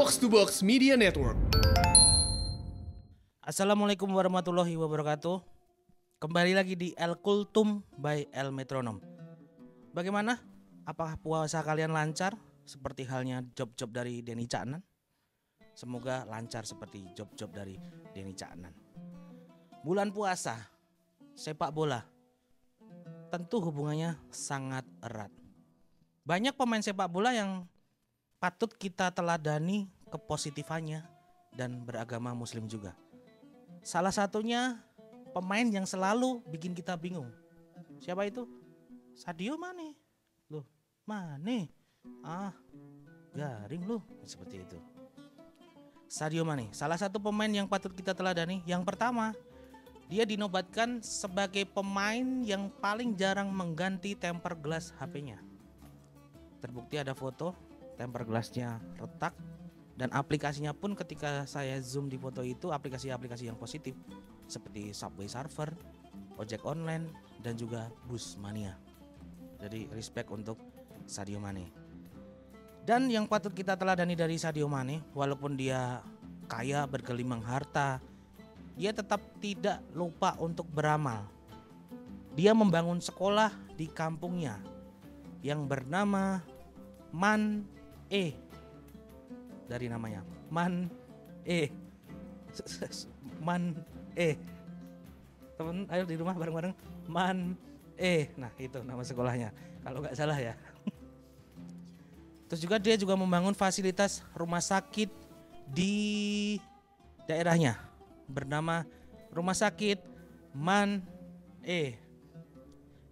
Box to Box Media Network. Assalamualaikum warahmatullahi wabarakatuh. Kembali lagi di El Kultum by El Metronom. Bagaimana? Apakah puasa kalian lancar? Seperti halnya job-job dari Denny Caknan? Semoga lancar seperti job-job dari Denny Caknan. Bulan puasa, sepak bola, tentu hubungannya sangat erat. Banyak pemain sepak bola yang patut kita teladani kepositifannya dan beragama muslim juga. Salah satunya pemain yang selalu bikin kita bingung. Siapa itu? Sadio Mane. Loh, Mane? Garing loh, seperti itu. Sadio Mane, salah satu pemain yang patut kita teladani. Yang pertama, dia dinobatkan sebagai pemain yang paling jarang mengganti temper glass HP-nya. Terbukti ada foto temper glassnya retak, dan aplikasinya pun ketika saya zoom di foto itu aplikasi-aplikasi yang positif seperti Subway Surfer, ojek online, dan juga Bus Mania. Jadi respect untuk Sadio Mane. Dan yang patut kita teladani dari Sadio Mane, walaupun dia kaya bergelimang harta, dia tetap tidak lupa untuk beramal. Dia membangun sekolah di kampungnya yang bernama Man dari namanya Man temen ayo di rumah bareng-bareng Man nah itu nama sekolahnya kalau nggak salah ya. Terus juga dia juga membangun fasilitas rumah sakit di daerahnya bernama Rumah Sakit Man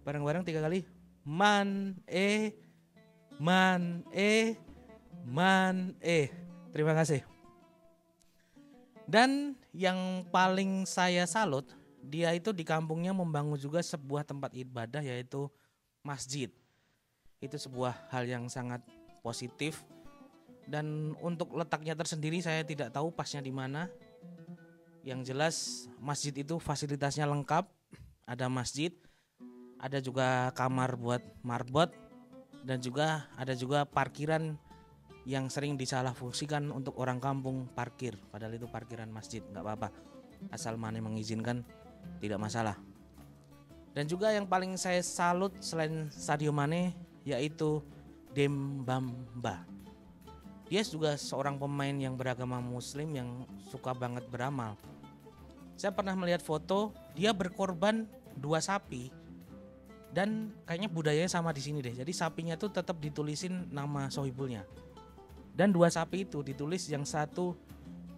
bareng-bareng 3 kali Man terima kasih. Dan yang paling saya salut, dia itu di kampungnya membangun juga sebuah tempat ibadah yaitu masjid. Itu sebuah hal yang sangat positif. Dan untuk letaknya tersendiri saya tidak tahu pasnya di mana. Yang jelas masjid itu fasilitasnya lengkap. Ada masjid, ada juga kamar buat marbot, dan juga ada juga parkiran yang sering disalahfungsikan untuk orang kampung parkir, padahal itu parkiran masjid, nggak apa-apa, asal Mane mengizinkan tidak masalah. Dan juga yang paling saya salut selain Sadio Mane yaitu Dembaba. Dia juga seorang pemain yang beragama muslim yang suka banget beramal. Saya pernah melihat foto dia berkorban 2 sapi. Dan kayaknya budayanya sama di sini deh. Jadi sapinya tuh tetap ditulisin nama sohibulnya. Dan 2 sapi itu ditulis yang satu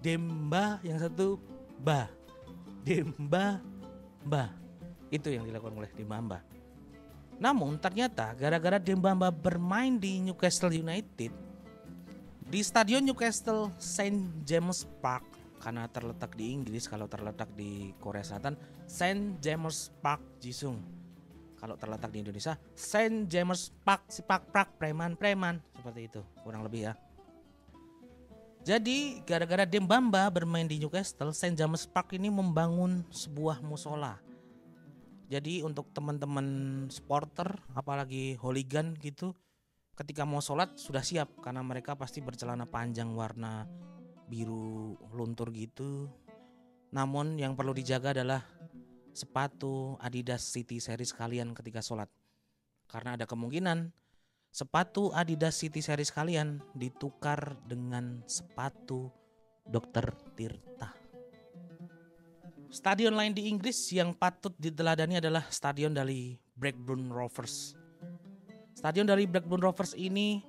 Demba, yang satu Ba. Demba Ba. Itu yang dilakukan oleh Dembaba. Namun ternyata gara-gara Dembaba bermain di Newcastle United, di stadion Newcastle St James Park, karena terletak di Inggris, kalau terletak di Korea Selatan St James Park Jisung. Kalau terletak di Indonesia St James Park Sipak-Prak Preman-Preman, seperti itu kurang lebih ya. Jadi gara-gara Dembaba bermain di Newcastle, St James Park ini membangun sebuah musola. Jadi untuk teman-teman supporter apalagi hooligan gitu, ketika mau sholat sudah siap, karena mereka pasti bercelana panjang warna biru luntur gitu. Namun yang perlu dijaga adalah sepatu Adidas City Series kalian ketika sholat, karena ada kemungkinan sepatu Adidas City Series kalian ditukar dengan sepatu Dr. Tirta. Stadion lain di Inggris yang patut diteladani adalah stadion dari Blackburn Rovers. Stadion dari Blackburn Rovers ini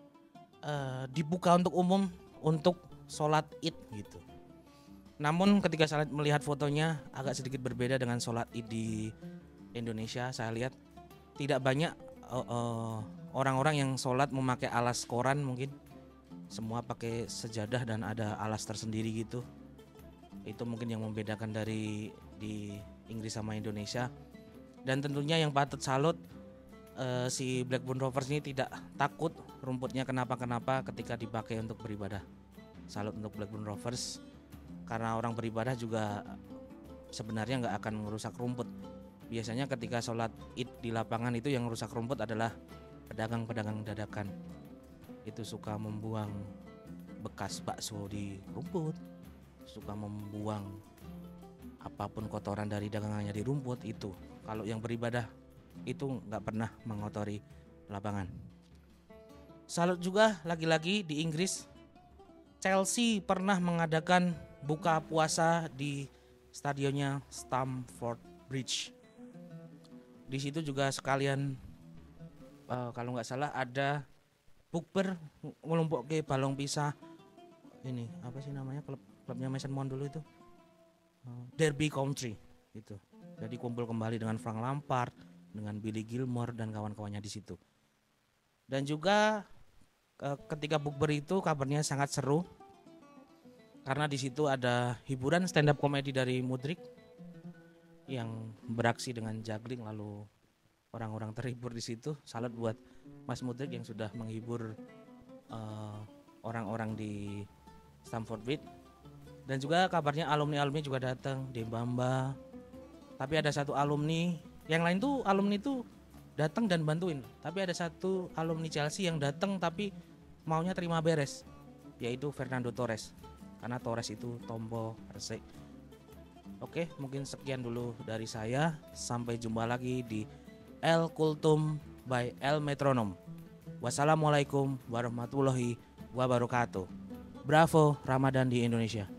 dibuka untuk umum untuk sholat Id gitu. Namun ketika saya melihat fotonya agak sedikit berbeda dengan sholat Id di Indonesia. Saya lihat tidak banyak orang-orang yang sholat memakai alas koran, mungkin semua pakai sejadah dan ada alas tersendiri gitu. Itu mungkin yang membedakan dari di Inggris sama Indonesia. Dan tentunya yang patut salut, si Blackburn Rovers ini tidak takut rumputnya kenapa-kenapa ketika dipakai untuk beribadah. Salut untuk Blackburn Rovers, karena orang beribadah juga sebenarnya nggak akan merusak rumput. Biasanya ketika sholat Id di lapangan itu yang rusak rumput adalah pedagang-pedagang dadakan. Itu suka membuang bekas bakso di rumput, suka membuang apapun kotoran dari dagangannya di rumput itu. Kalau yang beribadah itu nggak pernah mengotori lapangan. Salut juga lagi-lagi di Inggris, Chelsea pernah mengadakan buka puasa di stadionnya Stamford Bridge. Di situ juga sekalian kalau nggak salah ada bukber ngelompok ke balong pisah. Ini apa sih namanya klubnya Mason Mount dulu itu? Derby County itu. Jadi kumpul kembali dengan Frank Lampard, dengan Billy Gilmore dan kawan-kawannya di situ. Dan juga ketika bukber itu kabarnya sangat seru. Karena di situ ada hiburan stand up komedi dari Mudryk yang beraksi dengan juggling, lalu orang-orang terhibur di situ. Salut buat Mas Mudryk yang sudah menghibur orang-orang di Stamford Bridge. Dan juga kabarnya alumni juga datang, Dembamba. Tapi ada satu alumni, yang lain tuh alumni tuh datang dan bantuin. Tapi ada satu alumni Chelsea yang datang tapi maunya terima beres, yaitu Fernando Torres. Karena Torres itu tombo resik. Oke, mungkin sekian dulu dari saya. Sampai jumpa lagi di El Kultum by El Metronom. Wassalamualaikum warahmatullahi wabarakatuh. Bravo Ramadan di Indonesia.